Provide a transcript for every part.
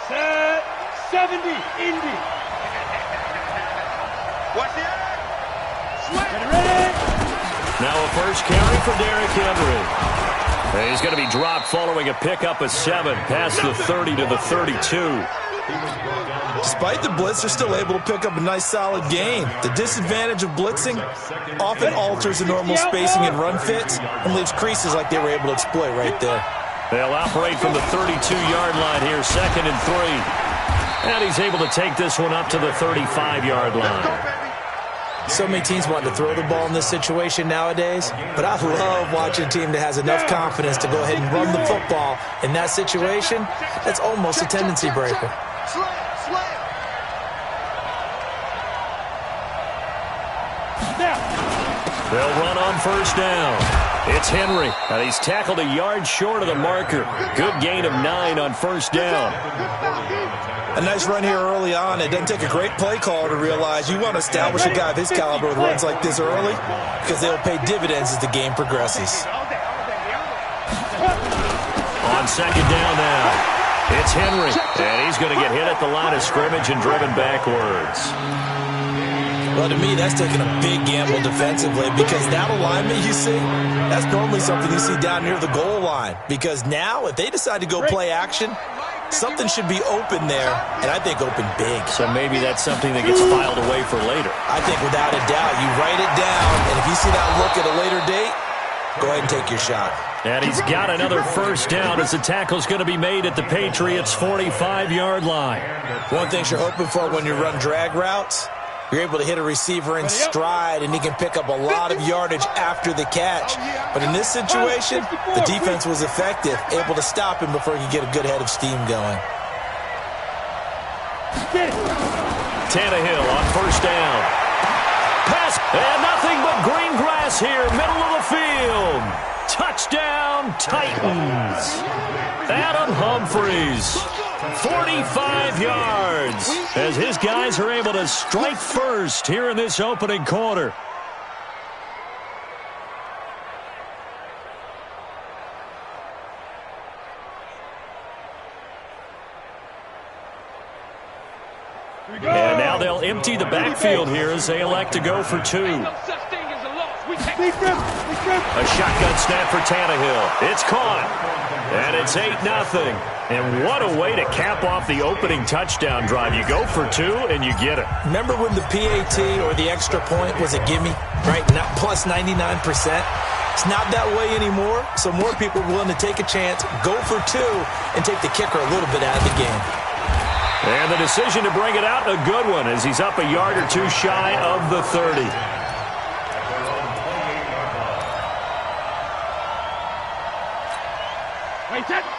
Set 70, Indy. What's the Ready? Now a first carry for Derrick Henry. He's going to be dropped following a pickup of 7 past the 30 to the 32. Despite the blitz, they're still able to pick up a nice, solid gain. The disadvantage of blitzing often alters the normal spacing and run fits and leaves creases like they were able to exploit right there. They'll operate from the 32-yard line here, 2nd and 3. And he's able to take this one up to the 35-yard line. So many teams want to throw the ball in this situation nowadays, but I love watching a team that has enough confidence to go ahead and run the football. In that situation, that's almost a tendency breaker. They'll run on first down. It's Henry, and he's tackled a yard short of the marker. Good gain of 9 on first down. A nice run here early on. It doesn't take a great play caller to realize you want to establish a guy of his caliber with runs like this early because they'll pay dividends as the game progresses. On second down now, it's Henry, and he's going to get hit at the line of scrimmage and driven backwards. Well, to me, that's taking a big gamble defensively because that alignment you see, that's normally something you see down near the goal line because now if they decide to go play action, something should be open there, and I think open big. So maybe that's something that gets filed away for later. I think without a doubt, you write it down, and if you see that look at a later date, go ahead and take your shot. And he's got another first down as the tackle's going to be made at the Patriots' 45-yard line. One thing you're hoping for when you run drag routes, you're able to hit a receiver in stride, and he can pick up a lot of yardage after the catch. But in this situation, the defense was effective, able to stop him before he could get a good head of steam going. Tannehill on first down. Pass, and nothing but green grass here, middle of the field. Touchdown, Titans. Adam Humphries. 45 yards as his guys are able to strike first here in this opening quarter. And now they'll empty the backfield here as they elect to go for 2. A shotgun snap for Tannehill. It's caught. And it's 8-0. And what a way to cap off the opening touchdown drive. You go for 2 and you get it. Remember when the PAT or the extra point was a gimme, right? Not plus 99%. It's not that way anymore, so more people are willing to take a chance, go for 2, and take the kicker a little bit out of the game. And the decision to bring it out, a good one, as he's up a yard or 2 shy of the 30.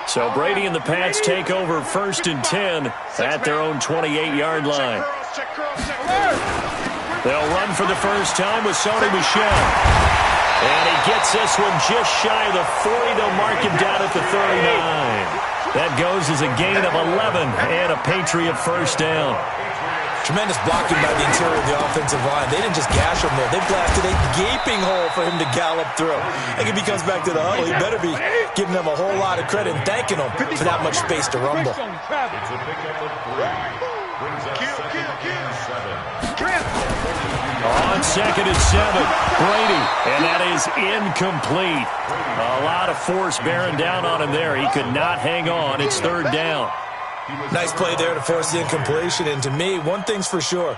So Brady and the Pats take over 1st and 10 at their own 28-yard line. They'll run for the first time with Sony Michel. And he gets this one just shy of the 40. They'll mark him down at the 39. That goes as a gain of 11 and a Patriot first down. Tremendous blocking by the interior of the offensive line. They didn't just gash him there. They blasted a gaping hole for him to gallop through. I think if he comes back to the huddle, he better be giving them a whole lot of credit and thanking them for that much space to rumble. On 2nd and 7, Brady, and that is incomplete. A lot of force bearing down on him there. He could not hang on. It's 3rd down. Nice play there to force the incompletion. And to me, one thing's for sure.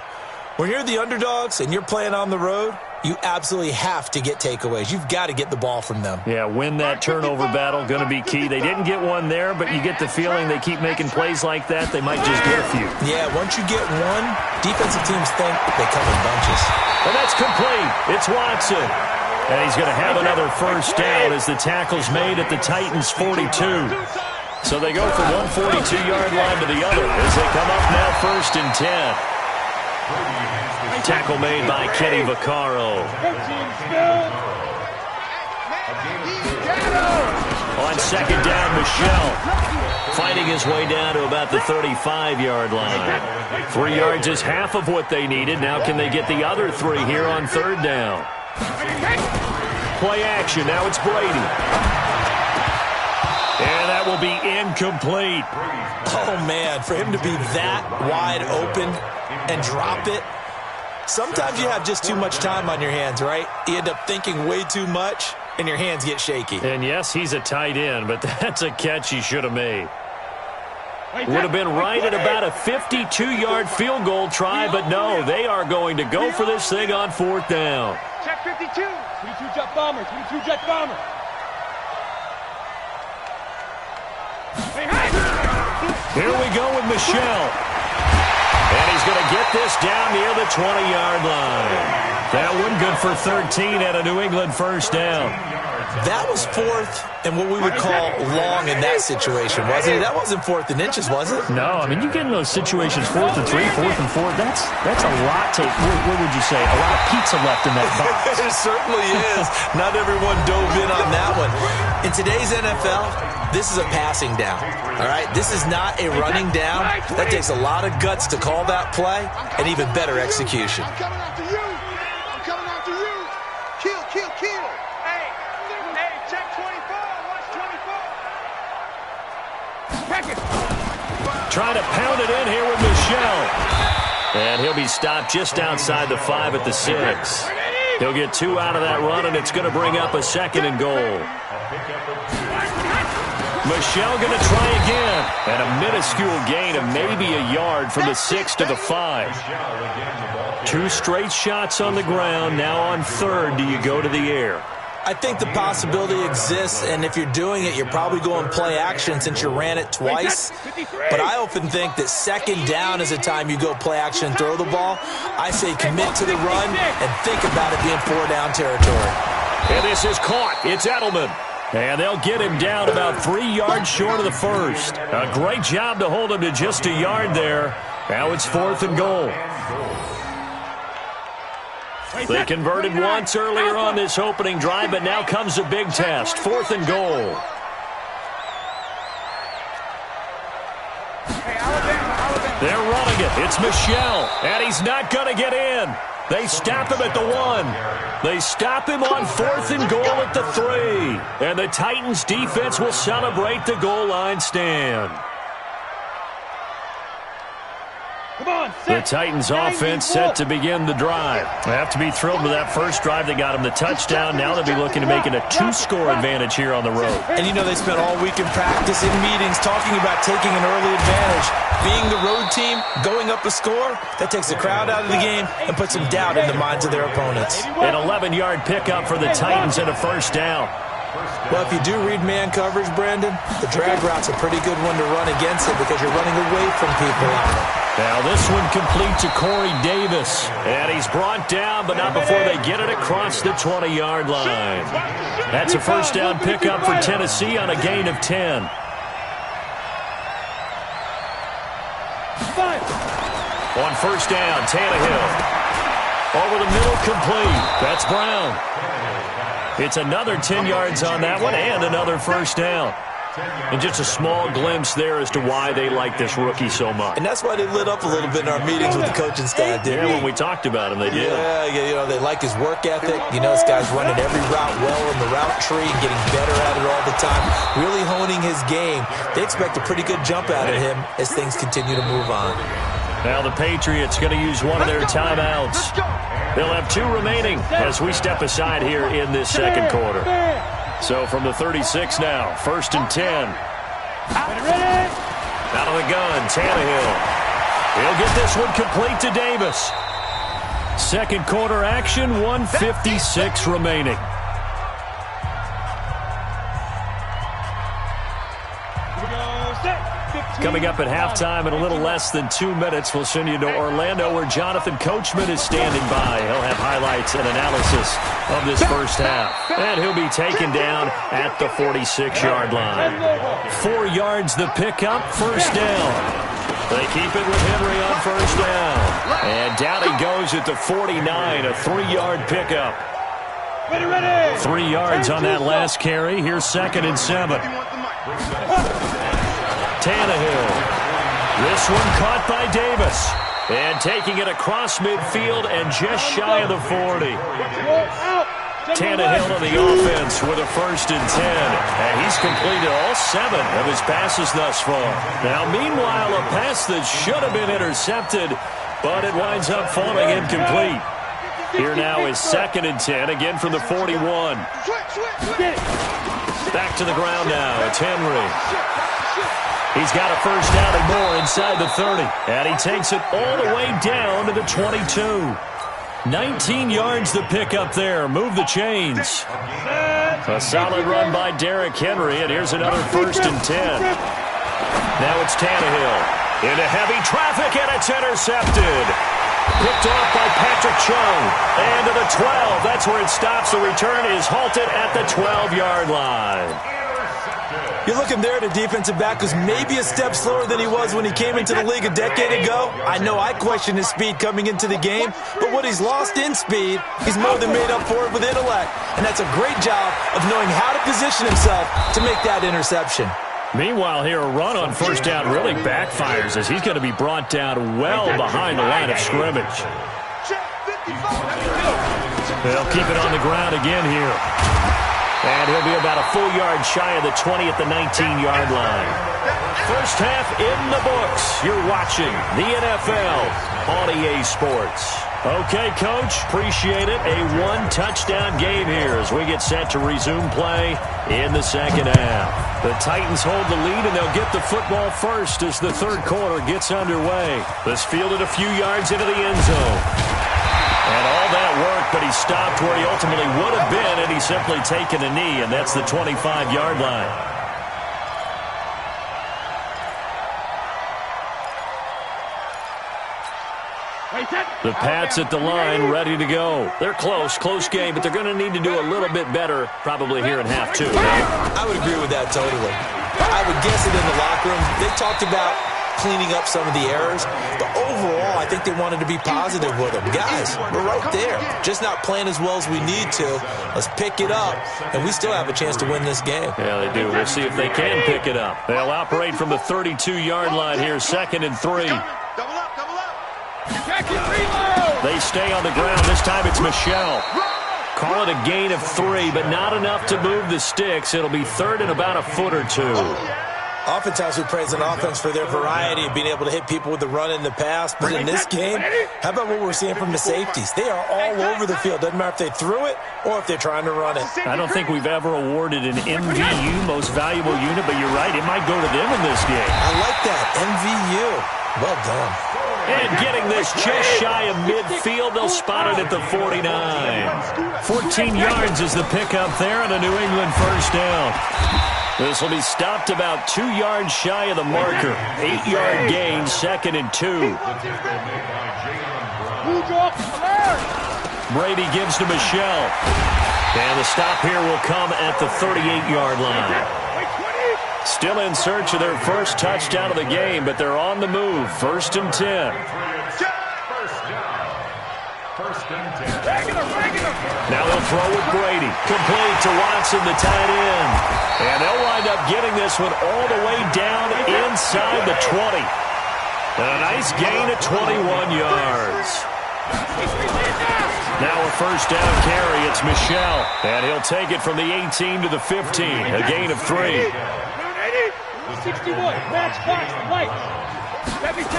When you're the underdogs and you're playing on the road, you absolutely have to get takeaways. You've got to get the ball from them. Yeah, win that turnover battle, going to be key. They didn't get one there, but you get the feeling they keep making plays like that, they might just get a few. Yeah, once you get one, defensive teams think they come in bunches. And that's complete. It's Watson. And he's going to have another first down as the tackle's made at the Titans' 42. So they go from one 42-yard line to the other as they come up now 1st and 10. Tackle made by Kenny Vaccaro. On 2nd down, Michel fighting his way down to about the 35-yard line. 3 yards is half of what they needed. Now can they get the other 3 here on 3rd down? Play action. Now it's Brady. And that will be incomplete. Oh, man, for him to be that wide open and drop it. Sometimes you have just too much time on your hands, right? You end up thinking way too much, and your hands get shaky. And yes, he's a tight end, but that's a catch he should have made. Would have been right at about a 52-yard field goal try, but no, they are going to go for this thing on 4th down. Check 52. 22 jet bomber. 22 jet bomber. Here we go with Michelle. And he's going to get this down near the 20-yard line. That one good for 13 at a New England first down. That was 4th and what we would call long in that situation, wasn't it? That wasn't 4th and inches, was it? No, I mean, you get in those situations, 4th and 3, 4th and 4. That's a lot to, what would you say, a lot of pizza left in that box. It certainly is. Not everyone dove in on that one. In today's NFL, this is a passing down, all right? This is not a running down. That takes a lot of guts to call that play and even better execution. I'm coming after you. I'm coming after you. Kill, kill, kill. Hey, check 24. Watch 24. Pack it. Trying to pound it in here with Michelle. And he'll be stopped just outside the 5 at the 6. He'll get 2 out of that run, and it's going to bring up a 2nd and goal. Michelle going to try again. And a minuscule gain of maybe a yard from the 6 to the 5. 2 straight shots on the ground. Now on 3rd, do you go to the air? I think the possibility exists, and if you're doing it, you're probably going play action since you ran it twice. But I often think that 2nd down is a time you go play action and throw the ball. I say commit to the run and think about it being 4-down territory. And this is caught. It's Edelman. And they'll get him down about 3 yards short of the first. A great job to hold him to just a yard there. Now it's 4th and goal. They converted once earlier on this opening drive, but now comes a big test. 4th and goal. They're running it. It's Michelle, and he's not going to get in. They stop him at the 1. They stop him on 4th and goal at the 3. And the Titans defense will celebrate the goal line stand. The Titans offense set to begin the drive. They have to be thrilled with that first drive. They got him the touchdown. Now they'll be looking to make it a 2-score advantage here on the road. And you know they spent all week in practice, in meetings, talking about taking an early advantage. Being the road team, going up a score, that takes the crowd out of the game and puts some doubt in the minds of their opponents. An 11-yard pickup for the Titans and a first down. Well, if you do read man coverage, Brandon, the drag route's a pretty good one to run against it because you're running away from people on it. Now this one complete to Corey Davis. And he's brought down, but not before they get it across the 20-yard line. That's a first down pickup for Tennessee on a gain of 10. On first down, Tannehill. Over the middle, complete. That's Brown. It's another 10 yards on that one and another first down. And just a small glimpse there as to why they like this rookie so much. And that's why they lit up a little bit in our meetings with the coaching staff, didn't when we talked about him, they did. Yeah, you know, they like his work ethic. You know, this guy's running every route well in the route tree and getting better at it all the time, really honing his game. They expect a pretty good jump out of him as things continue to move on. Now the Patriots going to use one of their timeouts. They'll have 2 remaining as we step aside here in this second quarter. So from the 36 now, 1st and 10. Out of the gun, Tannehill. He'll get this one complete to Davis. Second quarter action, 1:56 remaining. Coming up at halftime in a little less than 2 minutes, we'll send you to Orlando where Jonathan Coachman is standing by. He'll have highlights and analysis of this first half. And he'll be taken down at the 46-yard line. 4 yards the pickup, first down. They keep it with Henry on first down. And down he goes at the 49, a 3-yard pickup. 3 yards on that last carry. Here's 2nd and 7. Tannehill. This one caught by Davis. And taking it across midfield and just shy of the 40. Tannehill on the offense with a 1st and 10. And he's completed all 7 of his passes thus far. Now, meanwhile, a pass that should have been intercepted, but it winds up falling incomplete. Here now is 2nd and 10, again from the 41. Back to the ground now. It's Henry. He's got a 1st down and more inside the 30. And he takes it all the way down to the 22. 19 yards to pick up there. Move the chains. A solid run by Derrick Henry, and here's another 1st and 10. Now it's Tannehill. Into heavy traffic, and it's intercepted. Picked off by Patrick Chung. And to the 12. That's where it stops. The return is halted at the 12-yard line. You're looking there at a defensive back who's maybe a step slower than he was when he came into the league a decade ago. I know I questioned his speed coming into the game, but what he's lost in speed, he's more than made up for it with intellect. And that's a great job of knowing how to position himself to make that interception. Meanwhile, here, a run on 1st down really backfires as he's going to be brought down well behind the line of scrimmage. They'll keep it on the ground again here. And he'll be about a full yard shy of the 20 at the 19-yard line. First half in the books. You're watching the NFL on EA Sports. Okay, Coach, appreciate it. A 1-touchdown game here as we get set to resume play in the 2nd half. The Titans hold the lead, and they'll get the football first as the 3rd quarter gets underway. This fielded a few yards into the end zone. And all that worked, but he stopped where he ultimately would have been, and he's simply taken a knee, and that's the 25-yard line. The Pats at the line, ready to go. They're close game, but they're going to need to do a little bit better probably here in half 2. I would agree with that totally. I would guess it in the locker room. They talked about cleaning up some of the errors, but overall, I think they wanted to be positive with them. Guys, we're right there. Just not playing as well as we need to. Let's pick it up, and we still have a chance to win this game. Yeah, they do. We'll see if they can pick it up. They'll operate from the 32-yard line here, 2nd and 3. They stay on the ground. This time it's Michelle. Call it a gain of 3, but not enough to move the sticks. It'll be 3rd and about a foot or 2. Oftentimes we praise an offense for their variety of being able to hit people with the run and the pass. But in this game, how about what we're seeing from the safeties? They are all over the field. Doesn't matter if they threw it or if they're trying to run it. I don't think we've ever awarded an MVU, most valuable unit, but you're right. It might go to them in this game. I like that. MVU. Well done. And getting this just shy of midfield, they'll spot it at the 49. 14 yards is the pickup there and a New England 1st down. This will be stopped about 2 yards shy of the marker. 8-yard gain, 2nd and 2. Brady gives to Michelle. And the stop here will come at the 38-yard line. Still in search of their 1st touchdown of the game, but they're on the move. 1st and 10. Now they'll throw with Brady. Complete to Watson, the tight end. And they'll wind up getting this one all the way down inside the 20. And a nice gain of 21 yards. Now a 1st down carry. It's Michelle. And he'll take it from the 18 to the 15. A gain of 3. 61, match box, light. 72.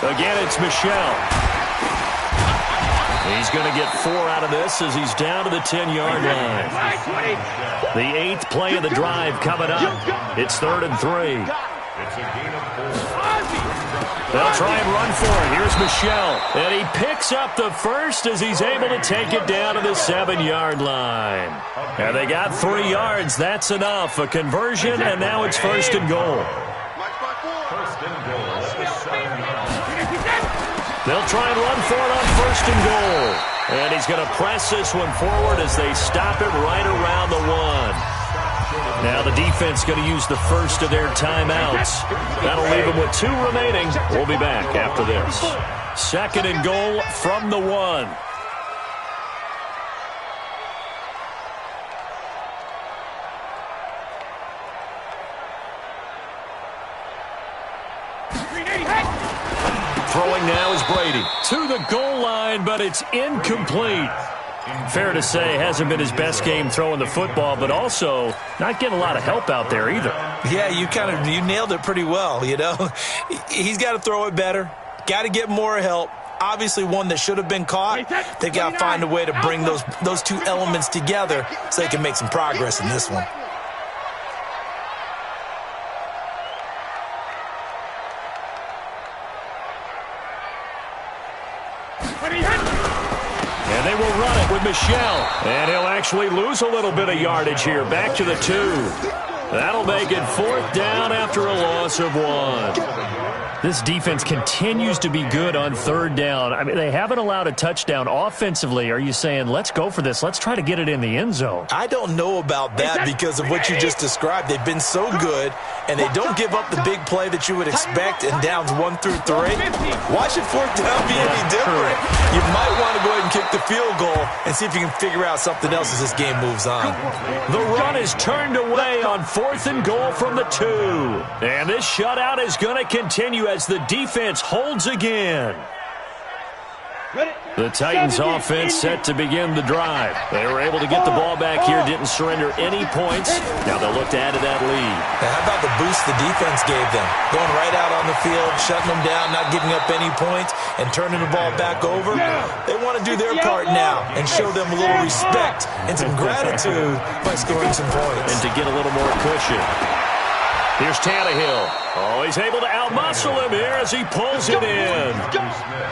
Again, it's Michelle. He's going to get 4 out of this as he's down to the 10-yard line. The 8th play of the drive coming up. It's 3rd and 3. They'll try and run for it. Here's Michelle. And he picks up the 1st as he's able to take it down to the 7-yard line. And they got 3 yards. That's enough. A conversion, and now it's 1st and goal. They'll try and run for it on 1st and goal. And he's going to press this one forward as they stop it right around the 1. Now the defense going to use the 1st of their timeouts. That'll leave them with 2 remaining. We'll be back after this. 2nd and goal from the 1. Throwing now is Brady to the goal line, but it's incomplete. Fair to say, hasn't been his best game throwing the football, but also not getting a lot of help out there either. Yeah, you nailed it pretty well, you know. He's got to throw it better, got to get more help. Obviously one that should have been caught. They've got to find a way to bring those two elements together so they can make some progress in this one. And they will run it with Michel. And he'll actually lose a little bit of yardage here. Back to the 2. That'll make it 4th down after a loss of 1. This defense continues to be good on 3rd down. I mean, they haven't allowed a touchdown offensively. Are you saying, let's go for this? Let's try to get it in the end zone. I don't know about that because of what you just described. They've been so good, and they don't give up the big play that you would expect in downs 1 through 3. Why should 4th down be any different? You might want to go ahead and kick the field goal and see if you can figure out something else as this game moves on. The run is turned away on 4th and goal from the 2. And this shutout is going to continue as the defense holds again. The Titans offense set to begin the drive. They were able to get the ball back here, didn't surrender any points. Now they'll look to add to that lead. Now how about the boost the defense gave them? Going right out on the field, shutting them down, not giving up any points, and turning the ball back over. They want to do their part now and show them a little respect and some gratitude by scoring some points. And to get a little more cushion. Here's Tannehill. Oh, he's able to outmuscle him here as he pulls it in.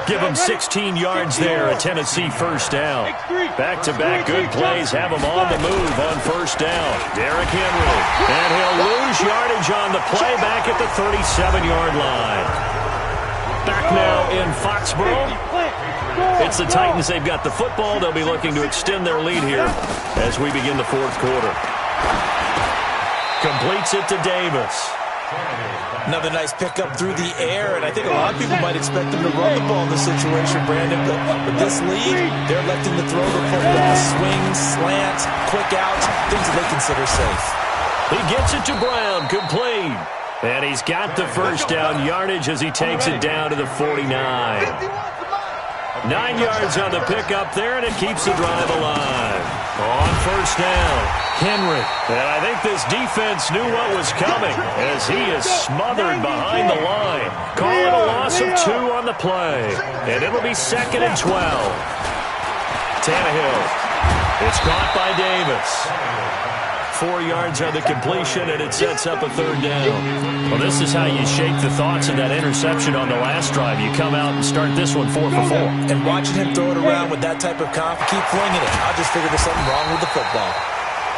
Give him 16 yards there, a Tennessee 1st down. Back-to-back good plays have him on the move on 1st down. Derrick Henry. And he'll lose yardage on the play back at the 37-yard line. Back now in Foxborough. It's the Titans. They've got the football. They'll be looking to extend their lead here as we begin the 4th quarter. Completes it to Davis. Another nice pickup through the air, and I think a lot of people might expect them to run the ball in this situation, Brandon, but with this lead, they're electing to throw the football. Swings, slants, quick outs, things that they consider safe. He gets it to Brown, complete. And he's got the 1st down yardage as he takes it down to the 49. 9 yards on the pickup there, and it keeps the drive alive. On 1st down, Henry. And I think this defense knew what was coming as he is smothered behind the line. Call it a loss of 2 on the play. And it'll be 2nd and 12. Tannehill. It's caught by Davis. 4 yards on the completion, and it sets up a 3rd down. Well, this is how you shake the thoughts of that interception on the last drive. You come out and start this one 4 for 4. And watching him throw it around with that type of confidence, keep flinging it. I just figured there's something wrong with the football.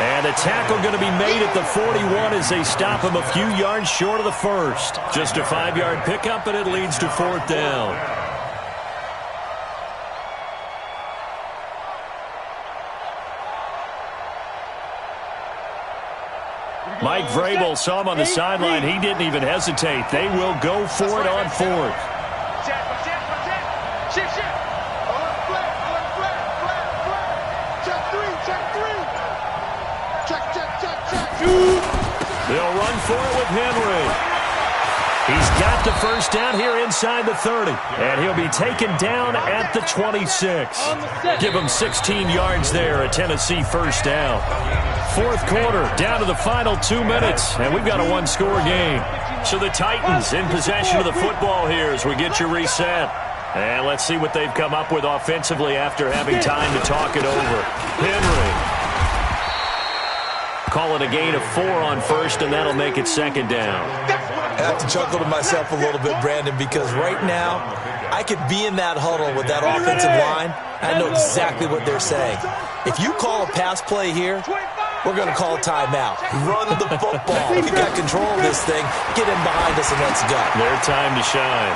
And a tackle going to be made at the 41 as they stop him a few yards short of the 1st. Just a 5-yard pickup, and it leads to 4th down. Mike Vrabel saw him on the sideline. He didn't even hesitate. They will go for it on 4th. They'll run for it with Henry. He's got the 1st down here inside the 30. And he'll be taken down at the 26. Give him 16 yards there, a Tennessee 1st down. 4th quarter, down to the final 2 minutes, and we've got a 1-score game. So the Titans in possession of the football here as we get you reset. And let's see what they've come up with offensively after having time to talk it over. Henry. Call it a gain of 4 on 1st, and that'll make it 2nd down. I have to chuckle to myself a little bit, Brandon, because right now I could be in that huddle with that offensive line. I know exactly what they're saying. If you call a pass play here, we're going to call a timeout. Run the football. If you got control of this thing, get in behind us and let's go. Their time to shine.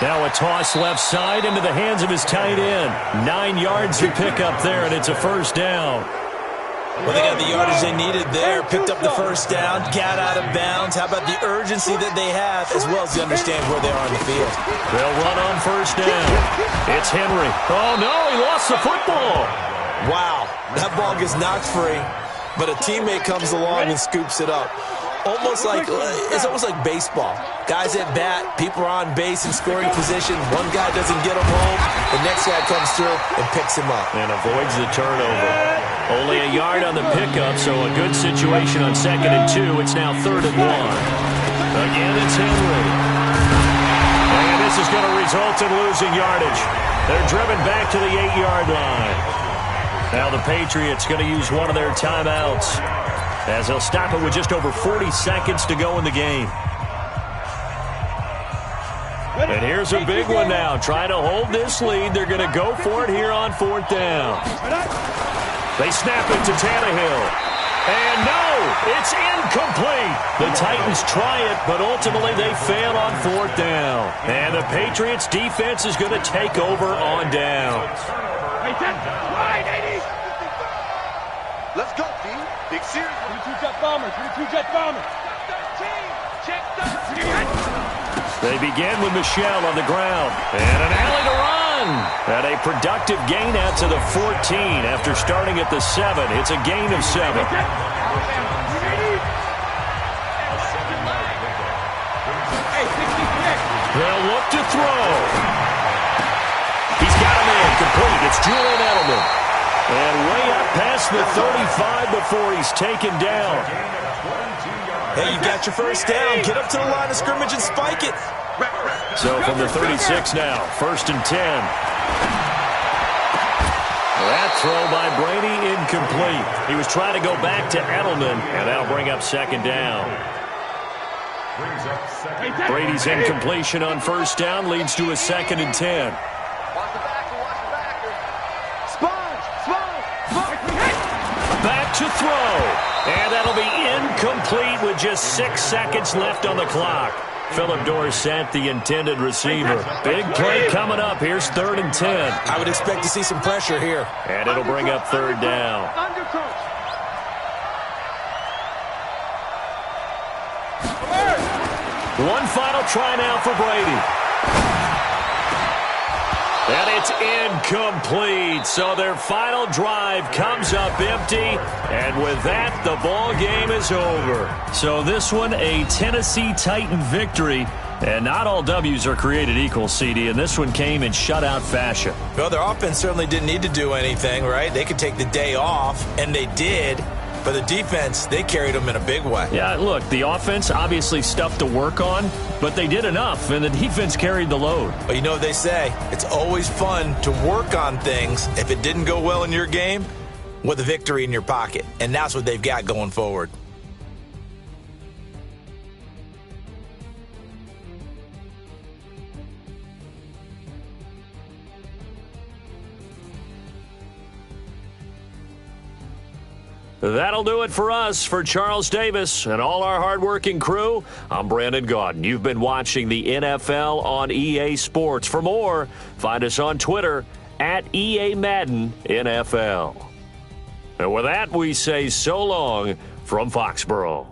Now a toss left side into the hands of his tight end. 9 yards to pick up there, and it's a 1st down. Well, they got the yardage they needed there, picked up the 1st down, got out of bounds. How about the urgency that they have, as well as they understand where they are on the field? They'll run on 1st down. It's Henry. Oh, no, he lost the football. Wow, that ball gets knocked free, but a teammate comes along and scoops it up. almost like baseball. Guys at bat, people are on base in scoring position. One guy doesn't get him home. The next guy comes through and picks him up. And avoids the turnover. Only a yard on the pickup, so a good situation on 2nd and 2. It's now 3rd and 1. Again, it's Henry. And this is going to result in losing yardage. They're driven back to the 8-yard line. Now the Patriots going to use one of their timeouts, as they'll stop it with just over 40 seconds to go in the game. And here's a big one now. Trying to hold this lead. They're going to go for it here on 4th down. They snap it to Tannehill. And no, it's incomplete. The Titans try it, but ultimately they fail on 4th down. And the Patriots defense is going to take over on downs. Let's go, team. Big series. 22 jet bomber. 22 jet bomber. Check 13. They begin with Michelle on the ground. And an alley to run. And a productive gain out to the 14 after starting at the 7. It's a gain of 7. They'll look to throw. He's got him in. Complete. It's Julian Edelman. And way up past the 35 before he's taken down. Hey, you got your first down. Get up to the line of scrimmage and spike it. So from the 36 now, 1st and 10. That throw by Brady incomplete. He was trying to go back to Edelman, and that'll bring up 2nd down. Brady's incompletion on 1st down leads to a 2nd and 10. Back to throw. And that'll be incomplete with just 6 seconds left on the clock. Philip Dorsett, the intended receiver. Big play coming up. Here's 3rd and 10. I would expect to see some pressure here. And it'll bring up 3rd down. One final try now for Brady. And it's incomplete. So their final drive comes up empty. And with that, the ball game is over. So this one, a Tennessee Titan victory. And not all W's are created equal, CD. And this one came in shutout fashion. Well, their offense certainly didn't need to do anything, right? They could take the day off, and they did. But the defense, they carried them in a big way. Yeah, look, the offense, obviously stuff to work on, but they did enough, and the defense carried the load. But you know what they say, it's always fun to work on things if it didn't go well in your game with a victory in your pocket. And that's what they've got going forward. That'll do it for us. For Charles Davis and all our hardworking crew, I'm Brandon Gaudin. You've been watching the NFL on EA Sports. For more, find us on Twitter at EA Madden NFL. And with that, we say so long from Foxborough.